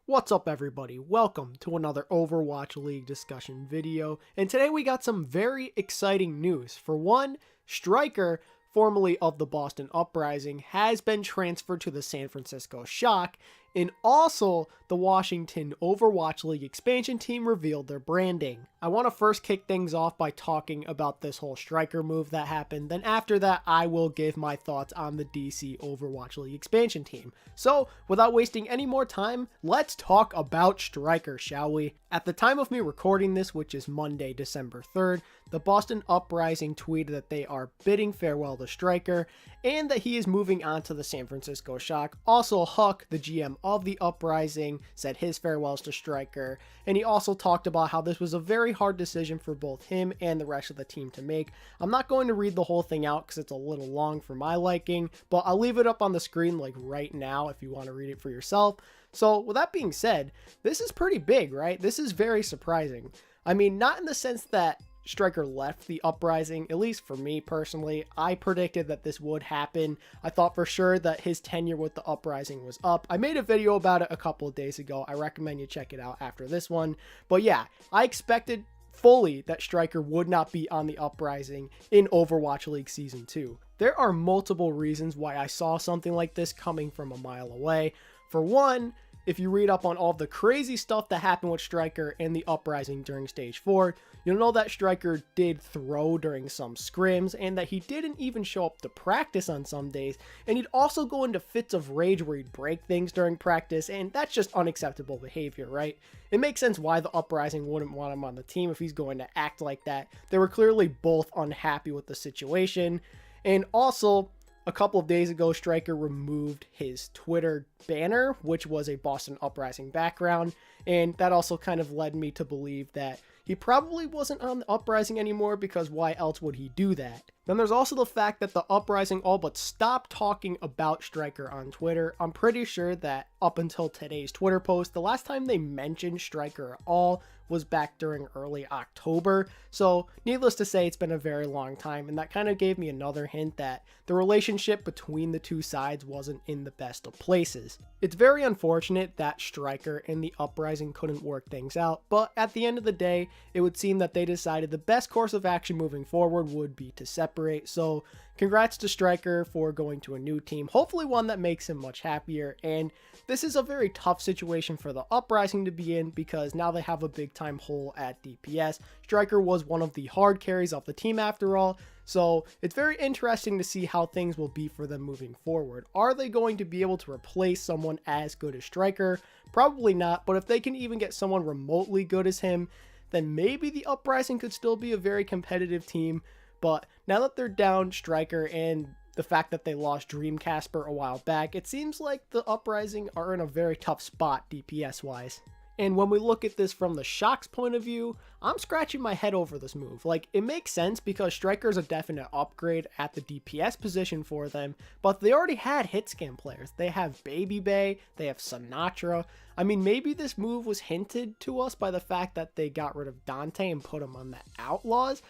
What's up everybody, welcome to another Overwatch League discussion video, and today we got some very exciting news. For one, Striker, formerly of the Boston Uprising, has been transferred to the San Francisco Shock, and also the Washington Overwatch League expansion team revealed their branding. I want to first kick things off by talking about this whole Striker move that happened, then after that I will give my thoughts on the DC Overwatch League expansion team. So without wasting any more time, let's talk about Striker, shall we? At the time of me recording this, which is Monday, December 3rd, the Boston Uprising tweeted that they are bidding farewell to Striker and that he is moving on to the San Francisco Shock. Also, Huck, the GM of the Uprising, said his farewells to Striker, and he also talked about how this was a very hard decision for both him and the rest of the team to make. I'm not going to read the whole thing out because it's a little long for my liking, but I'll leave it up on the screen like right now if you want to read it for yourself. So with that being said, this is pretty big, right? This is very surprising. I mean, not in the sense that Striker left the Uprising, at least for me personally. I predicted that this would happen. I thought for sure that his tenure with the Uprising was up. I made a video about it a couple of days ago. I recommend you check it out after this one. But yeah, I expected fully that Striker would not be on the Uprising in Overwatch League Season 2. There are multiple reasons why I saw something like this coming from a mile away. For one, if you read up on all the crazy stuff that happened with Striker and the Uprising during Stage 4, you'll know that Striker did throw during some scrims and that he didn't even show up to practice on some days, and he'd also go into fits of rage where he'd break things during practice, and that's just unacceptable behavior, right? It makes sense why the Uprising wouldn't want him on the team if he's going to act like that. They were clearly both unhappy with the situation, and also a couple of days ago, Striker removed his Twitter banner, which was a Boston Uprising background, and that also kind of led me to believe that he probably wasn't on the Uprising anymore, because why else would he do that? Then there's also the fact that the Uprising all but stopped talking about Striker on Twitter. I'm pretty sure that up until today's Twitter post, the last time they mentioned Striker at all was back during early October. So needless to say, it's been a very long time, and that kind of gave me another hint that the relationship between the two sides wasn't in the best of places. It's very unfortunate that Striker and the Uprising couldn't work things out, but at the end of the day, it would seem that they decided the best course of action moving forward would be to separate. So congrats to Striker for going to a new team, hopefully one that makes him much happier. And this is a very tough situation for the Uprising to be in, because now they have a big time hole at DPS. Striker was one of the hard carries of the team after all, so it's very interesting to see how things will be for them moving forward. Are they going to be able to replace someone as good as Striker? Probably not, but if they can even get someone remotely good as him, then maybe the Uprising could still be a very competitive team. But now that they're down Striker and the fact that they lost Dreamcasper a while back, it seems like the Uprising are in a very tough spot DPS wise. And when we look at this from the Shock's point of view, I'm scratching my head over this move. Like, it makes sense because Striker's a definite upgrade at the DPS position for them, but they already had hitscan players. They have Baby Bay, they have Sinatra. I mean, maybe this move was hinted to us by the fact that they got rid of Dante and put him on the Outlaws.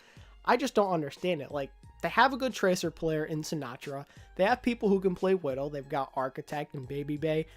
I just don't understand it. Like, they have a good Tracer player in Sinatra. They have people who can play Widow. They've got Architect and Baby Bay.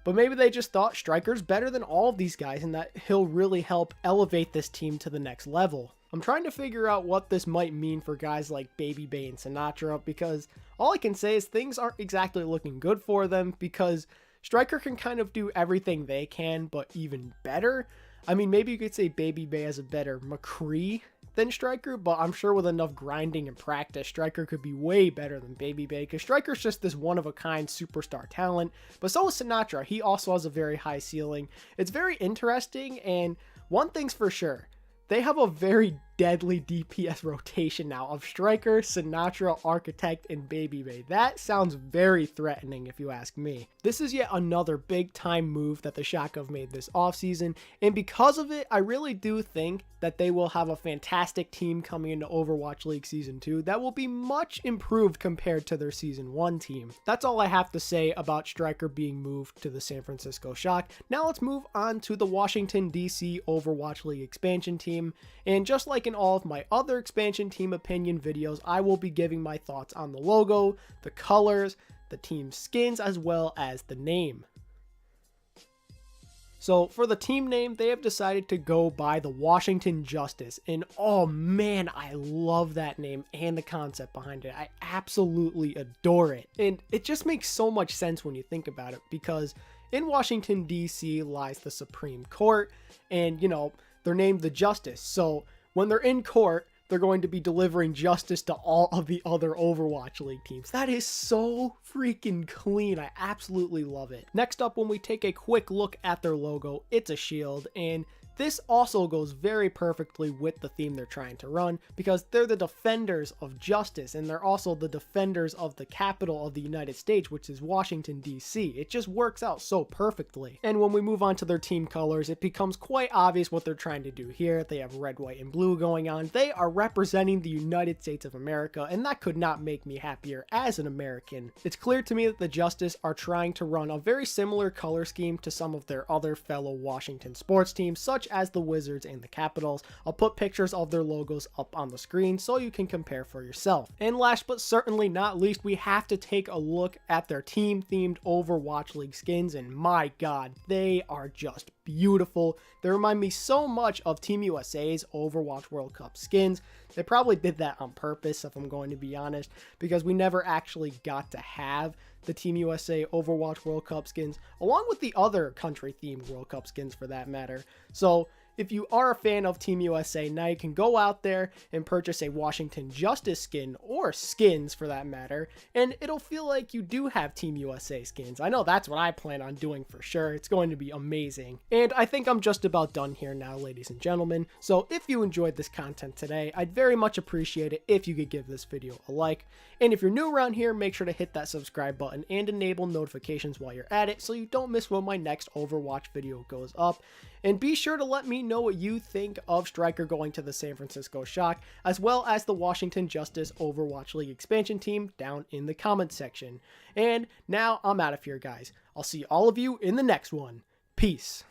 But maybe they just thought Striker's better than all of these guys and that he'll really help elevate this team to the next level. I'm trying to figure out what this might mean for guys like Baby Bay and Sinatra, because all I can say is things aren't exactly looking good for them, because Striker can kind of do everything they can, but even better. I mean, maybe you could say Baby Bay has a better McCree than Striker, but I'm sure with enough grinding and practice, Striker could be way better than Baby Bay, because Striker's just this one-of-a-kind superstar talent, but so is Sinatra. He also has a very high ceiling. It's very interesting, and one thing's for sure, they have a very deadly DPS rotation now of Striker, Sinatra, Architect, and Baby Bay. That sounds very threatening if you ask me. This is yet another big time move that the Shock have made this offseason, and because of it, I really do think that they will have a fantastic team coming into Overwatch League Season 2 that will be much improved compared to their Season 1 team. That's all I have to say about Striker being moved to the San Francisco Shock. Now let's move on to the Washington DC Overwatch League expansion team, and just like in all of my other expansion team opinion videos, I will be giving my thoughts on the logo, the colors, the team skins, as well as the name. So for the team name, they have decided to go by the Washington Justice. And oh man, I love that name and the concept behind it. I absolutely adore it. And it just makes so much sense when you think about it, because in Washington, D.C. lies the Supreme Court, and they're named the Justice. So when they're in court, they're going to be delivering justice to all of the other Overwatch League teams. That is so freaking clean. I absolutely love it. Next up, when we take a quick look at their logo, it's a shield, and this also goes very perfectly with the theme they're trying to run, because they're the defenders of justice, and they're also the defenders of the capital of the United States, which is Washington, D.C. It just works out so perfectly. And when we move on to their team colors, it becomes quite obvious what they're trying to do here. They have red, white, and blue going on. They are representing the United States of America, and that could not make me happier as an American. It's clear to me that the Justice are trying to run a very similar color scheme to some of their other fellow Washington sports teams, such as the Wizards and the Capitals. I'll put pictures of their logos up on the screen so you can compare for yourself. And last but certainly not least, we have to take a look at their team-themed Overwatch League skins, and my god, they are just beautiful. They remind me so much of Team USA's Overwatch World Cup skins. They probably did that on purpose, if I'm going to be honest, because we never actually got to have the Team USA Overwatch World Cup skins, along with the other country-themed World Cup skins for that matter. So if you are a fan of Team USA, now you can go out there and purchase a Washington Justice skin, or skins for that matter, and it'll feel like you do have Team USA skins. I know that's what I plan on doing for sure. It's going to be amazing. And I think I'm just about done here now, ladies and gentlemen. So if you enjoyed this content today, I'd very much appreciate it if you could give this video a like. And if you're new around here, make sure to hit that subscribe button and enable notifications while you're at it so you don't miss when my next Overwatch video goes up. And be sure to let me know what you think of Striker going to the San Francisco Shock, as well as the Washington Justice Overwatch League expansion team down in the comments section. And now I'm out of here, guys. I'll see all of you in the next one. Peace.